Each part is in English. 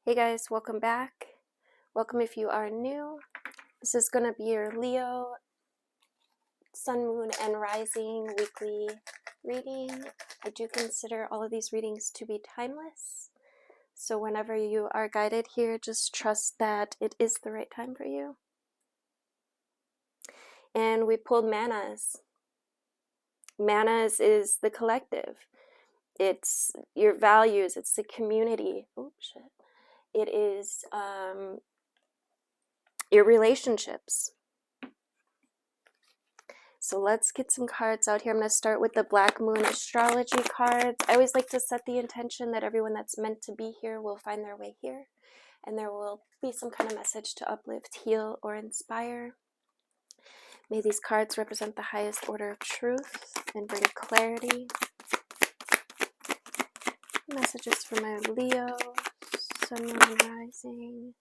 Hey guys, welcome back. Welcome if you are new. This is going to be your Leo, Sun, Moon, and Rising weekly reading. I do consider all of these readings to be timeless. So whenever you are guided here, just trust that it is the right time for you. And we pulled Manas. Manas is the collective. It's your values. It's the community. Oh, shit. It is your relationships. So let's get some cards out here. I'm going to start with the Black Moon Astrology cards. I always like to set the intention that everyone that's meant to be here will find their way here. And there will be some kind of message to uplift, heal, or inspire. May these cards represent the highest order of truth and bring clarity. Messages for my Leo, Sun, Moon, and Rising.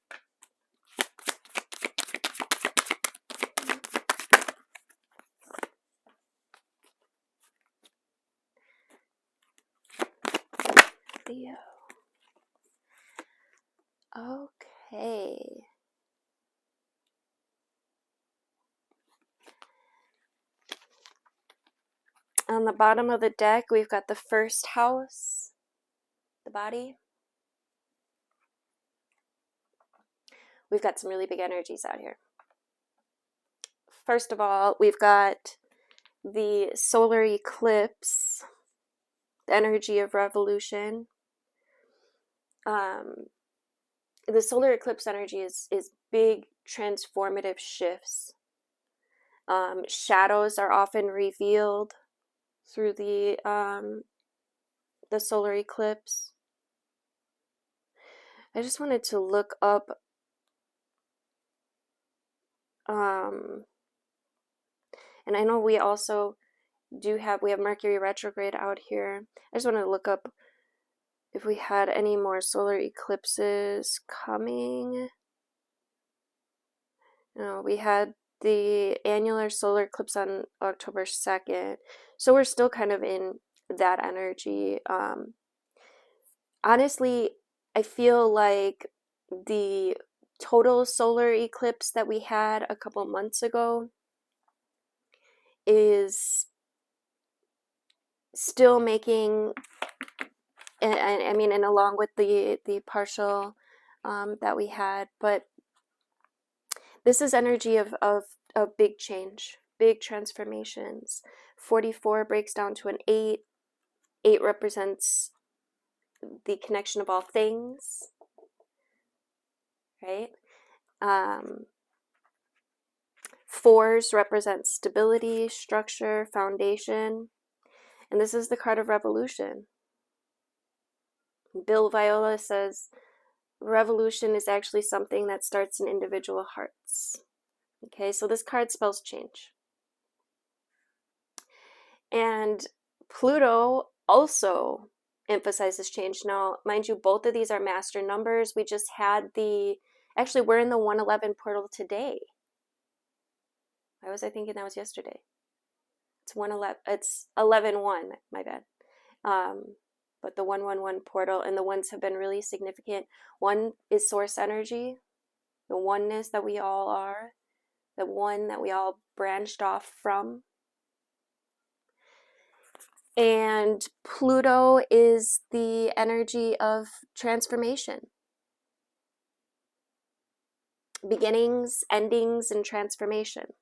Leo. Okay. On the bottom of the deck, we've got the first house, the body. We've got some really big energies out here. First of all, we've got the solar eclipse, the energy of revolution. The solar eclipse energy is big transformative shifts. Shadows are often revealed through the solar eclipse. I just wanted to look up and I know we also we have Mercury retrograde out here. I just wanted to look up if we had any more solar eclipses coming. No, we had the annular solar eclipse on October 2nd. So we're still kind of in that energy. Honestly, I feel like the total solar eclipse that we had a couple months ago is still making, I mean, and along with the partial that we had, but this is energy of big change, big transformations. 44 breaks down to an 8. 8 represents the connection of all things, right? 4s represent stability, structure, foundation. And this is the card of revolution. Bill Viola says, revolution is actually something that starts in individual hearts. Okay, so this card spells change. And Pluto also emphasizes change. Now, mind you, both of these are master numbers. We just had actually, we're in the 111 portal today. Why was I thinking that was yesterday? It's 111. It's 11-1. My bad. But the 111 portal, and the ones have been really significant. One is source energy, the oneness that we all are, the one that we all branched off from. And Pluto is the energy of transformation. Beginnings, endings, and transformation.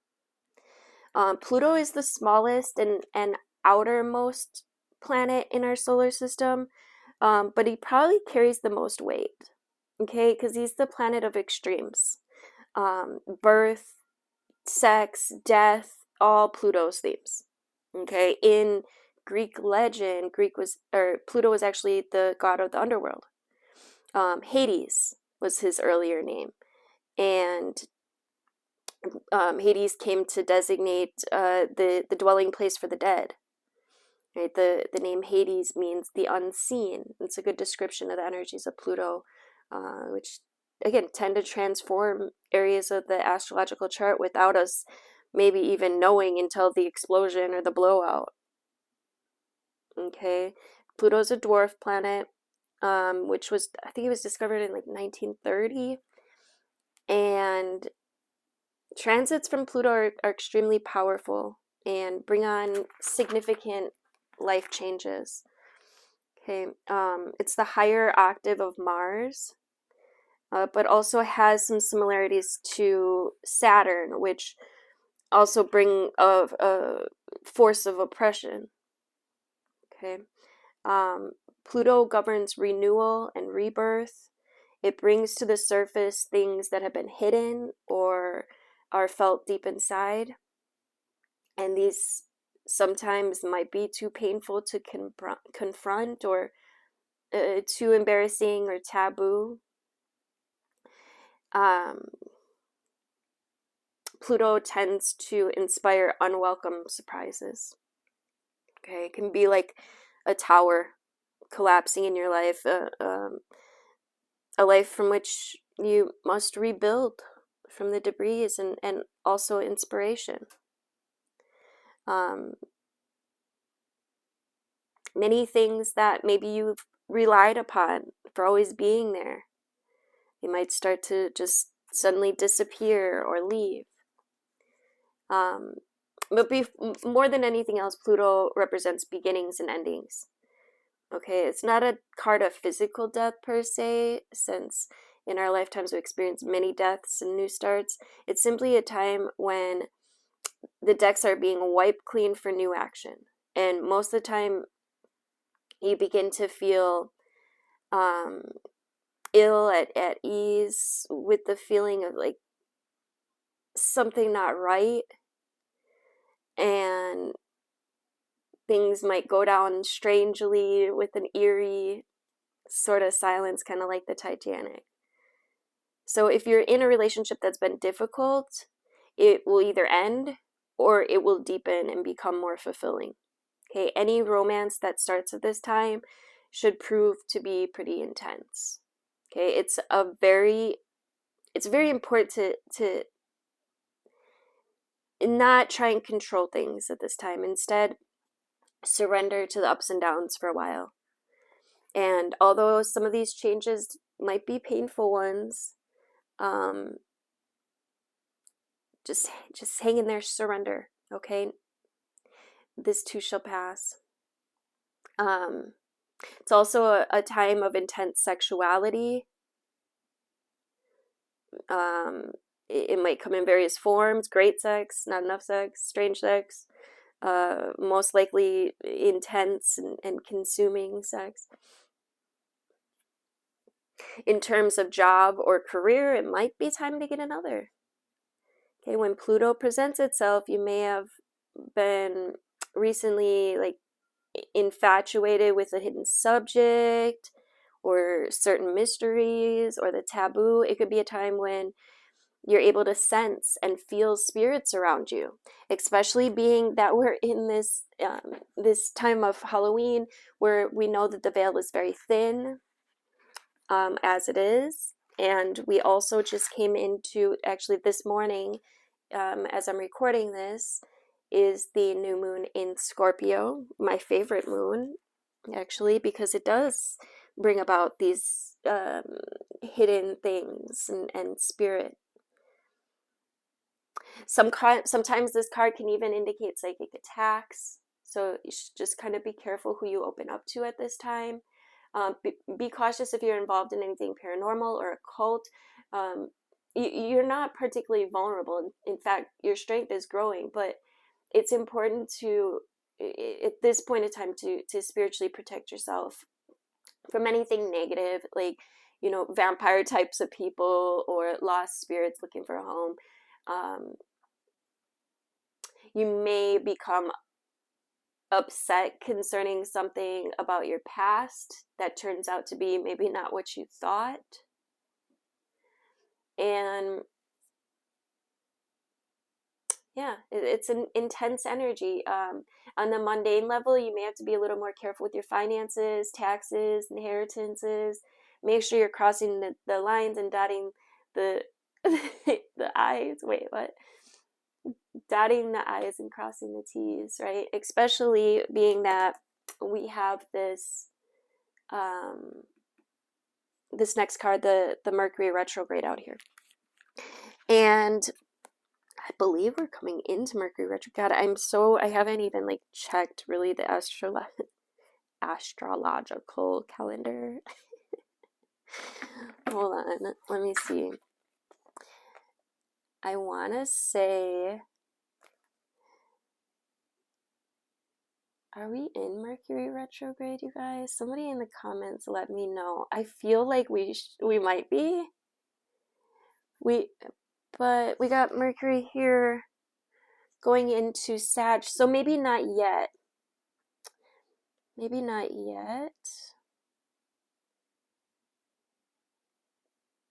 Pluto is the smallest and outermost planet in our solar system, but he probably carries the most weight, okay, because he's the planet of extremes. Birth, sex, death, all Pluto's themes, okay. In Greek legend, Pluto was actually the god of the underworld. Hades was his earlier name, and Hades came to designate the dwelling place for the dead. Right? The name Hades means the unseen. It's a good description of the energies of Pluto, which again tend to transform areas of the astrological chart without us maybe even knowing until the explosion or the blowout. Okay, Pluto's a dwarf planet. which was, I think it was discovered in like 1930. And transits from Pluto are extremely powerful and bring on significant life changes. Okay, it's the higher octave of Mars, but also has some similarities to Saturn, which also bring a force of oppression. Okay, Pluto governs renewal and rebirth. It brings to the surface things that have been hidden or are felt deep inside. And these sometimes might be too painful to confront, or too embarrassing or taboo. Pluto tends to inspire unwelcome surprises. Okay, it can be like a tower collapsing in your life, a life from which you must rebuild from the debris, and also inspiration. Many things that maybe you've relied upon for always being there, they might start to just suddenly disappear or leave. But more than anything else, Pluto represents beginnings and endings. Okay, it's not a card of physical death per se, since in our lifetimes we experience many deaths and new starts. It's simply a time when the decks are being wiped clean for new action. And most of the time, you begin to feel ill, at ease, with the feeling of like something not right. And things might go down strangely with an eerie sort of silence, kind of like the Titanic. So if you're in a relationship that's been difficult, it will either end or it will deepen and become more fulfilling. Okay, any romance that starts at this time should prove to be pretty intense. Okay, it's very important to not try and control things at this time. Instead, surrender to the ups and downs for a while. And although some of these changes might be painful ones, just hang in there, surrender, okay? This too shall pass. It's also a time of intense sexuality. It might come in various forms: great sex, not enough sex, strange sex, most likely intense and consuming sex. In terms of job or career, it might be time to get another. Okay, when Pluto presents itself, you may have been recently like infatuated with a hidden subject or certain mysteries or the taboo. It could be a time when you're able to sense and feel spirits around you, especially being that we're in this this time of Halloween, where we know that the veil is very thin, as it is. And we also just came into, actually this morning, as I'm recording this, is the new moon in Scorpio, my favorite moon, actually, because it does bring about these hidden things and spirit. Sometimes this card can even indicate psychic attacks, so you should just kind of be careful who you open up to at this time. Be cautious if you're involved in anything paranormal or occult. You're not particularly vulnerable. In fact, your strength is growing, but it's important to, at this point in time, to spiritually protect yourself from anything negative, like, vampire types of people or lost spirits looking for a home. You may become upset concerning something about your past that turns out to be maybe not what you thought. And yeah, it's an intense energy. On the mundane level, you may have to be a little more careful with your finances, taxes, inheritances. Make sure you're crossing the lines and dotting the the I's. Wait, what? Dotting the I's and crossing the T's, right? Especially being that we have this this next card, the Mercury retrograde out here. And I believe we're coming into Mercury retrograde. I haven't even like checked really the astrological calendar. Hold on, let me see. I want to say, are we in Mercury retrograde, you guys? Somebody in the comments let me know. I feel like we might be. But we got Mercury here going into Sag, so maybe not yet. Maybe not yet.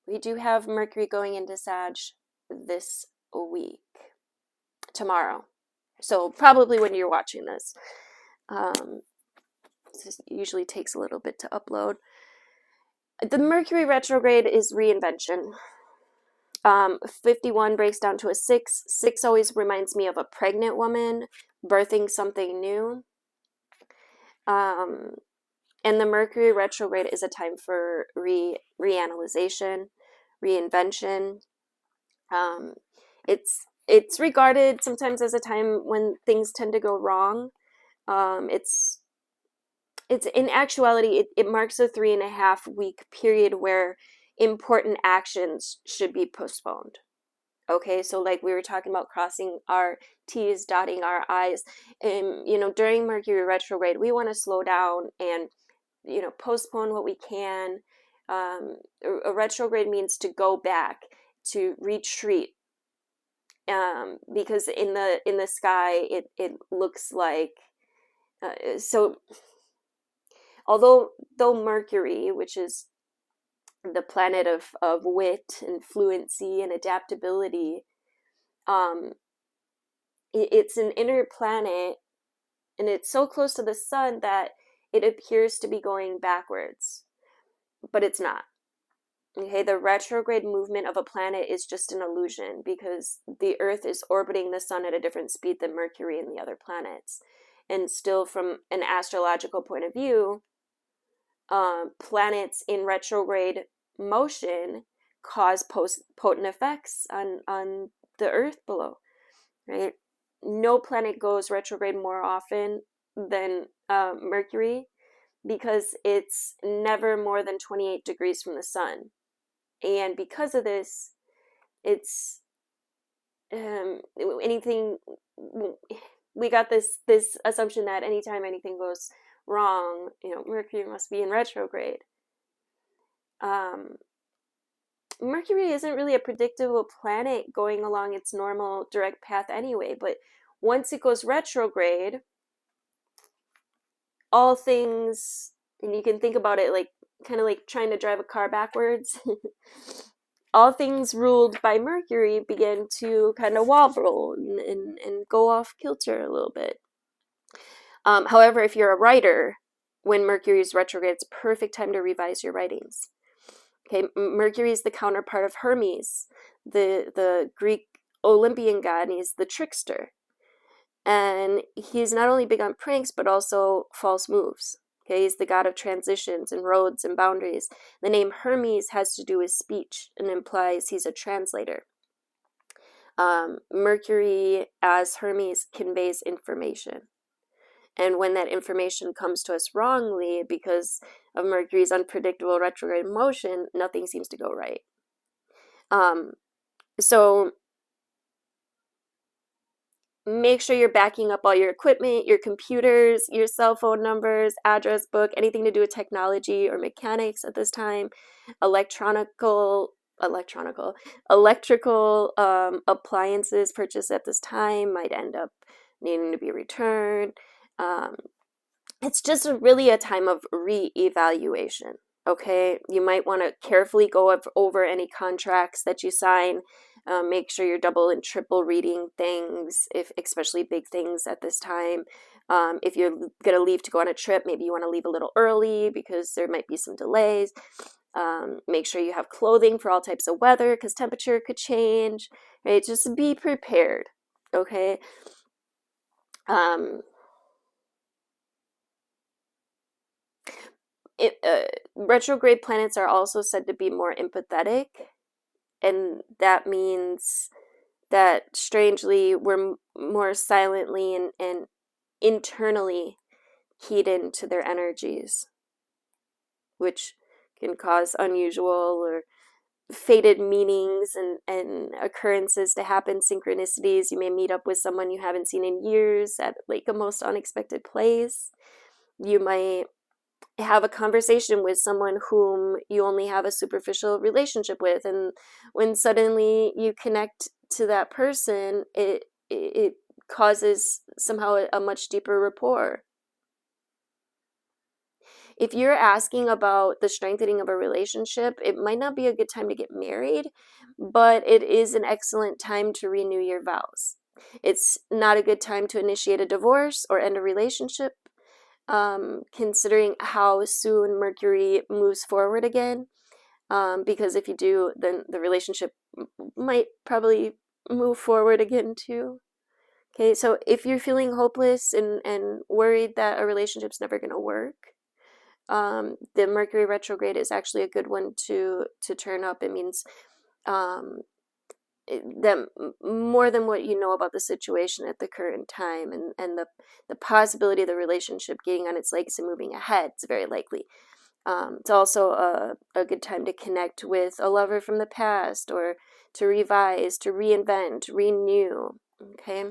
We do have Mercury going into Sag this week, tomorrow. So probably when you're watching this. This usually takes a little bit to upload. The Mercury retrograde is reinvention. 51 breaks down to a 6. 6 always reminds me of a pregnant woman birthing something new. And the Mercury retrograde is a time for reanalyzation, reinvention. It's regarded sometimes as a time when things tend to go wrong. It's in actuality, it marks a 3.5 week period where important actions should be postponed. Okay, so like we were talking about crossing our T's, dotting our I's, and during Mercury retrograde, we want to slow down and postpone what we can. A retrograde means to go back, to retreat, because in the sky it looks like so. Although Mercury, which is the planet of wit and fluency and adaptability, it's an inner planet, and it's so close to the sun that it appears to be going backwards, but it's not. Okay, the retrograde movement of a planet is just an illusion because the Earth is orbiting the sun at a different speed than Mercury and the other planets. And still, from an astrological point of view, planets in retrograde motion cause potent effects on the Earth below, right? No planet goes retrograde more often than Mercury because it's never more than 28 degrees from the sun. And because of this, it's anything. We got this assumption that anytime anything goes wrong, Mercury must be in retrograde. Mercury isn't really a predictable planet going along its normal direct path anyway, but once it goes retrograde, all things, and you can think about it like kind of like trying to drive a car backwards. All things ruled by Mercury begin to kind of wobble and go off kilter a little bit. However, if you're a writer, when Mercury is retrograde, it's a perfect time to revise your writings. Okay, Mercury is the counterpart of Hermes, the Greek Olympian god, and he's the trickster. And he's not only big on pranks, but also false moves. Okay, he's the god of transitions and roads and boundaries. The name Hermes has to do with speech and implies he's a translator. Mercury, as Hermes, conveys information. And when that information comes to us wrongly because of Mercury's unpredictable retrograde motion, nothing seems to go right. So make sure you're backing up all your equipment, your computers, your cell phone numbers, address book, anything to do with technology or mechanics at this time. Electrical appliances purchased at this time might end up needing to be returned. It's just really a time of re-evaluation. Okay, you might want to carefully go over any contracts that you sign. Make sure you're double and triple reading things, especially big things at this time. If you're going to leave to go on a trip, maybe you want to leave a little early because there might be some delays. Make sure you have clothing for all types of weather because temperature could change. Right? Just be prepared. Okay. retrograde planets are also said to be more empathetic, and that means that strangely we're more silently and internally keyed into their energies, which can cause unusual or fated meanings and occurrences to happen, synchronicities. You may meet up with someone you haven't seen in years at like a most unexpected place. You might have a conversation with someone whom you only have a superficial relationship with, and when suddenly you connect to that person, it causes somehow a much deeper rapport. If you're asking about the strengthening of a relationship, it might not be a good time to get married, but it is an excellent time to renew your vows. It's not a good time to initiate a divorce or end a relationship, considering how soon Mercury moves forward again. Because if you do, then the relationship might probably move forward again too. Okay, so if you're feeling hopeless and worried that a relationship's never going to work, the Mercury retrograde is actually a good one to turn up. It means that more than what you know about the situation at the current time, and the possibility of the relationship getting on its legs and moving ahead is very likely. It's also a good time to connect with a lover from the past, or to revise, to reinvent, renew. Okay,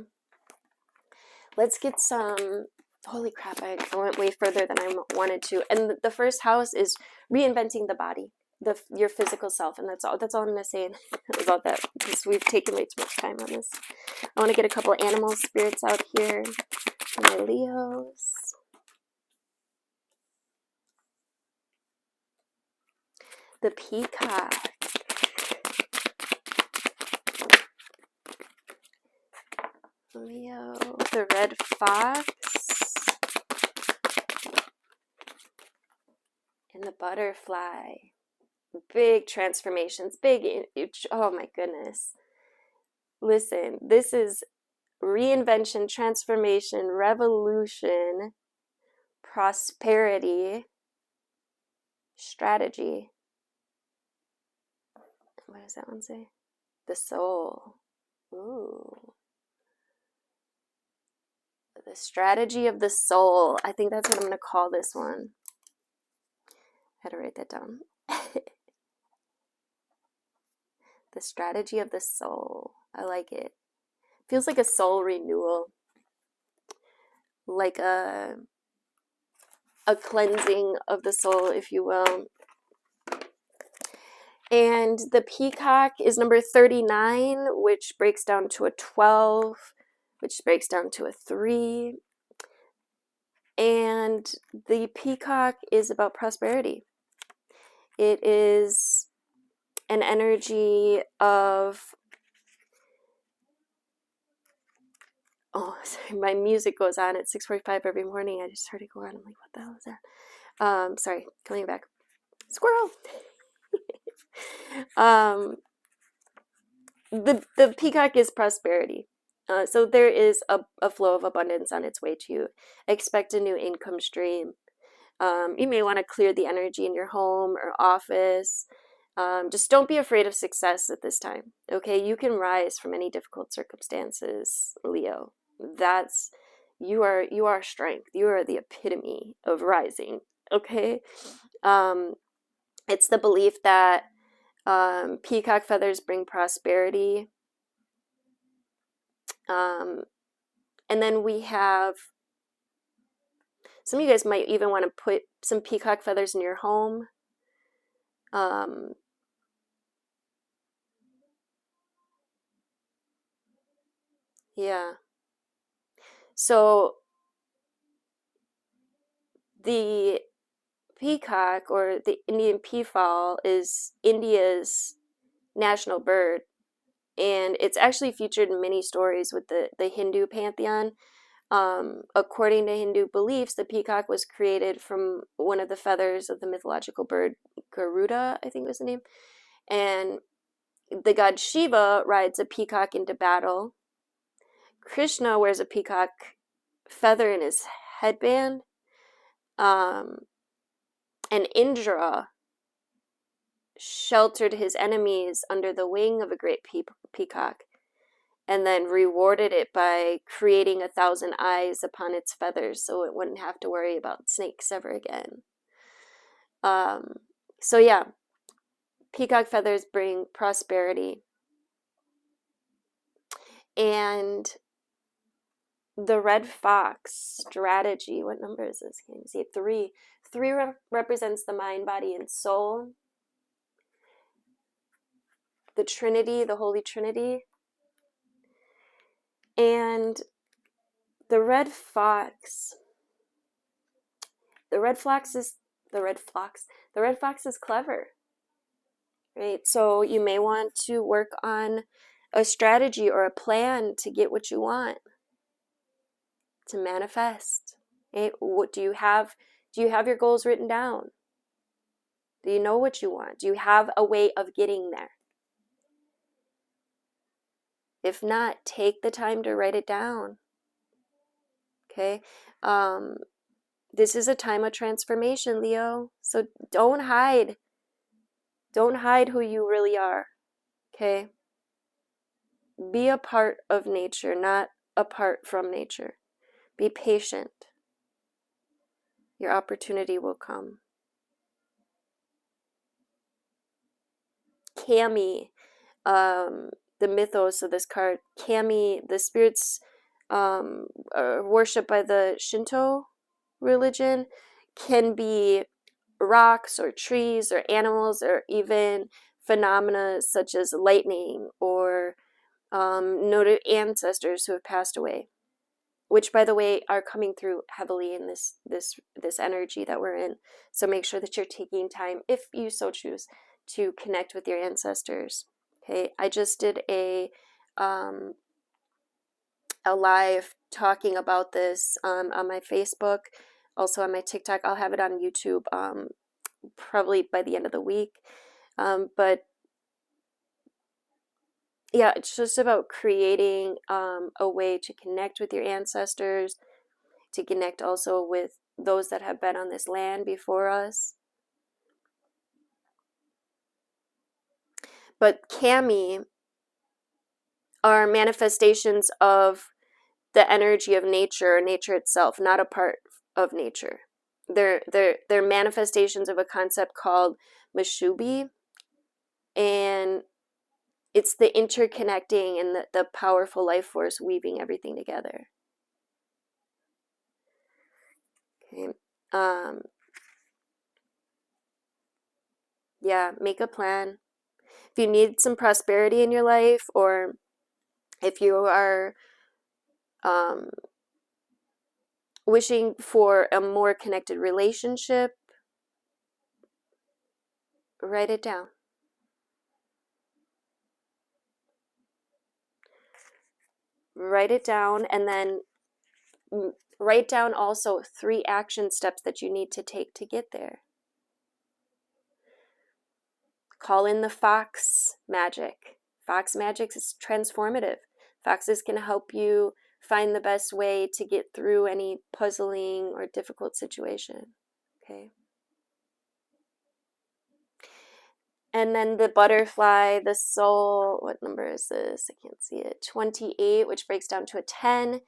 let's get some. Holy crap, I went way further than I wanted to. And the first house is reinventing the body, your physical self, and that's all I'm going to say about that, because we've taken way too much time on this. I want to get a couple animal spirits out here for my Leos. The peacock. Leo. The red fox. And the butterfly. Big transformations. Big. Oh my goodness. Listen, this is reinvention, transformation, revolution, prosperity, strategy. What does that one say? The soul. Ooh. The strategy of the soul. I think that's what I'm going to call this one. I had to write that down. The strategy of the soul. I like it. Feels like a soul renewal. Like a cleansing of the soul, if you will. And the peacock is number 39, which breaks down to a 12, which breaks down to a 3. And the peacock is about prosperity. It is an energy of, oh, sorry, my music goes on at 6:45 every morning. I just heard it go on. I'm like, what the hell is that? Sorry, coming back. Squirrel! The peacock is prosperity. So there is a flow of abundance on its way to you. Expect a new income stream. You may want to clear the energy in your home or office. Just don't be afraid of success at this time. Okay, you can rise from any difficult circumstances, Leo. You are strength. You are the epitome of rising. Okay, it's the belief that peacock feathers bring prosperity. And then we have, some of you guys might even want to put some peacock feathers in your home. Yeah. So the peacock, or the Indian peafowl, is India's national bird. And it's actually featured in many stories with the Hindu pantheon. According to Hindu beliefs, the peacock was created from one of the feathers of the mythological bird Garuda, I think was the name. And the god Shiva rides a peacock into battle. Krishna wears a peacock feather in his headband. And And Indra sheltered his enemies under the wing of a great peacock, and then rewarded it by creating 1,000 eyes upon its feathers so it wouldn't have to worry about snakes ever again. So yeah, peacock feathers bring prosperity. And the red fox strategy, what number is this? Can you see? 3. 3 represents the mind, body, and soul. The Trinity, the Holy Trinity. And the red fox is clever, right? So you may want to work on a strategy or a plan to get what you want, to manifest. Okay? What do you have your goals written down? Do you know what you want? Do you have a way of getting there? If not, take the time to write it down. Okay? This is a time of transformation, Leo. So don't hide. Don't hide who you really are. Okay? Be a part of nature, not apart from nature. Be patient. Your opportunity will come. Kami, the mythos of this card. Kami, the spirits worshipped by the Shinto religion, can be rocks or trees or animals or even phenomena such as lightning or noted ancestors who have passed away, which, by the way, are coming through heavily in this energy that we're in. So make sure that you're taking time, if you so choose, to connect with your ancestors. Okay, I just did a live talking about this on my Facebook, also on my TikTok. I'll have it on YouTube probably by the end of the week. But yeah, it's just about creating a way to connect with your ancestors, to connect also with those that have been on this land before us. But Kami are manifestations of the energy of nature, nature itself, not a part of nature. They're manifestations of a concept called Mashubi, and it's the interconnecting and the powerful life force weaving everything together. Okay. Yeah, make a plan. If you need some prosperity in your life, or if you are wishing for a more connected relationship, write it down. Write it down, and then write down also 3 action steps that you need to take to get there. Call in the fox magic. Fox magic is transformative. Foxes can help you find the best way to get through any puzzling or difficult situation. Okay. And then the butterfly, the soul, what number is this? I can't see it. 28, which breaks down to a 10.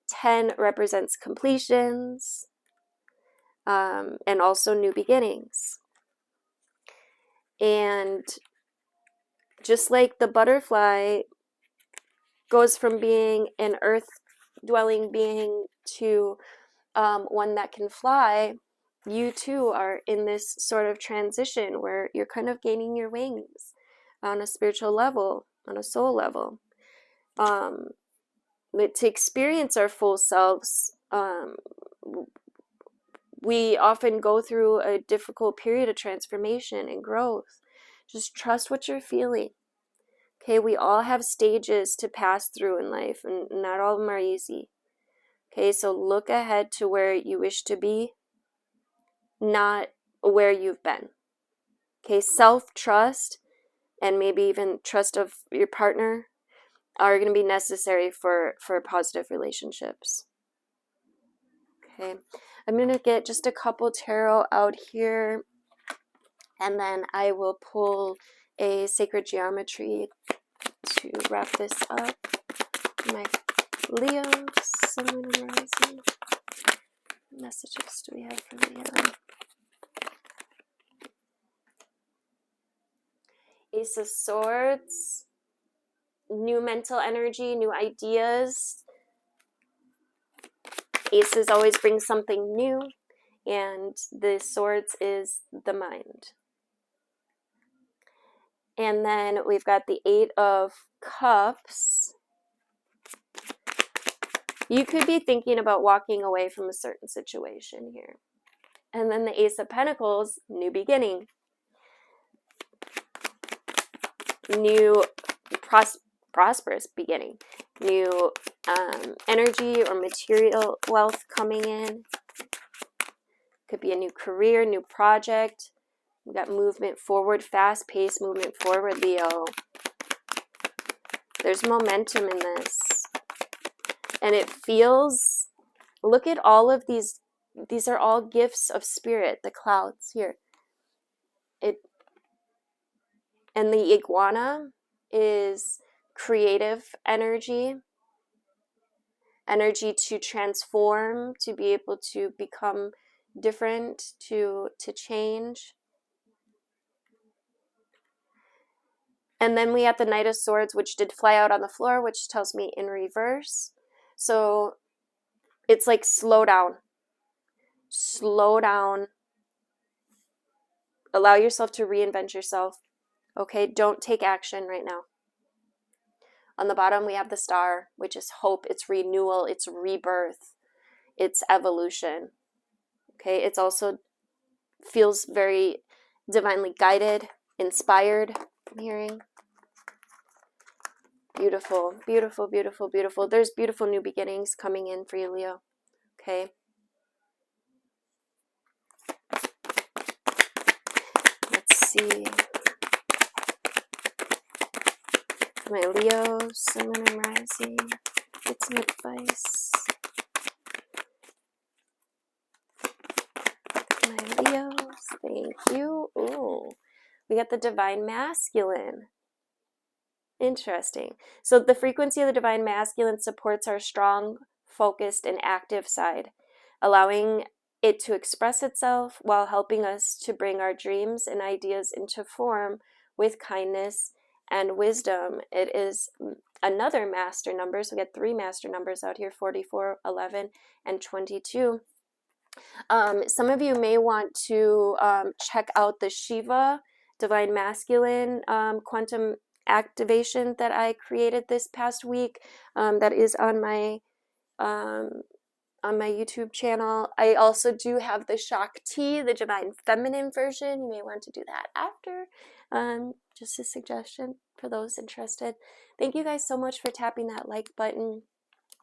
10 represents completions and also new beginnings. And just like the butterfly goes from being an earth-dwelling being to one that can fly, you too are in this sort of transition where you're kind of gaining your wings on a spiritual level, on a soul level. But to experience our full selves, we often go through a difficult period of transformation and growth. Just trust what you're feeling. Okay, we all have stages to pass through in life, and not all of them are easy. Okay, so look ahead to where you wish to be, not where you've been. Okay, self-trust and maybe even trust of your partner are going to be necessary for positive relationships. Okay, I'm going to get just a couple tarot out here, and then I will pull a sacred geometry to wrap this up. My Leo, Sun, and Rising. What messages do we have for Leo? Ace of Swords, new mental energy, new ideas. Aces always bring something new, and the Swords is the mind. And then we've got the Eight of Cups. You could be thinking about walking away from a certain situation here. And then the Ace of Pentacles, new beginning. New prosperous beginning. New energy or material wealth coming in. Could be a new career, new project. We've got movement forward, fast-paced movement forward, Leo. There's momentum in this. And it feels, look at all of these are all gifts of spirit, the clouds here. And the iguana is creative energy to transform, to be able to become different, to change. And then we have the Knight of Swords, which did fly out on the floor, which tells me in reverse. So it's like slow down. Slow down. Allow yourself to reinvent yourself. Okay, don't take action right now. On the bottom, we have the Star, which is hope, it's renewal, it's rebirth, it's evolution. Okay, it's also feels very divinely guided, inspired, I'm hearing. Beautiful, beautiful, beautiful, beautiful. There's beautiful new beginnings coming in for you, Leo. Okay. Let's see. My Leo, Sun, and Rising. Get some advice. My Leos, thank you. Ooh, we got the Divine Masculine. Interesting. So the frequency of the Divine Masculine supports our strong, focused, and active side, allowing it to express itself while helping us to bring our dreams and ideas into form with kindness and wisdom. It is another master number. So we got 3 master numbers out here, 44, 11, and 22. Some of you may want to check out the Shiva Divine Masculine quantum activation that I created this past week. That is on my YouTube channel. I also do have the Shakti, the Divine Feminine version. You may want to do that after. Just a suggestion for those interested. Thank you guys so much for tapping that like button.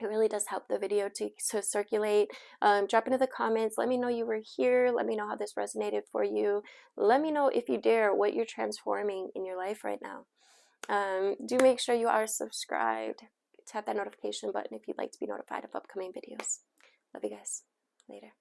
It really does help the video to circulate. Drop into the comments. Let me know you were here. Let me know how this resonated for you. Let me know, if you dare, what you're transforming in your life right now. Do make sure you are subscribed. Tap that notification button if you'd like to be notified of upcoming videos. Love you guys. Later.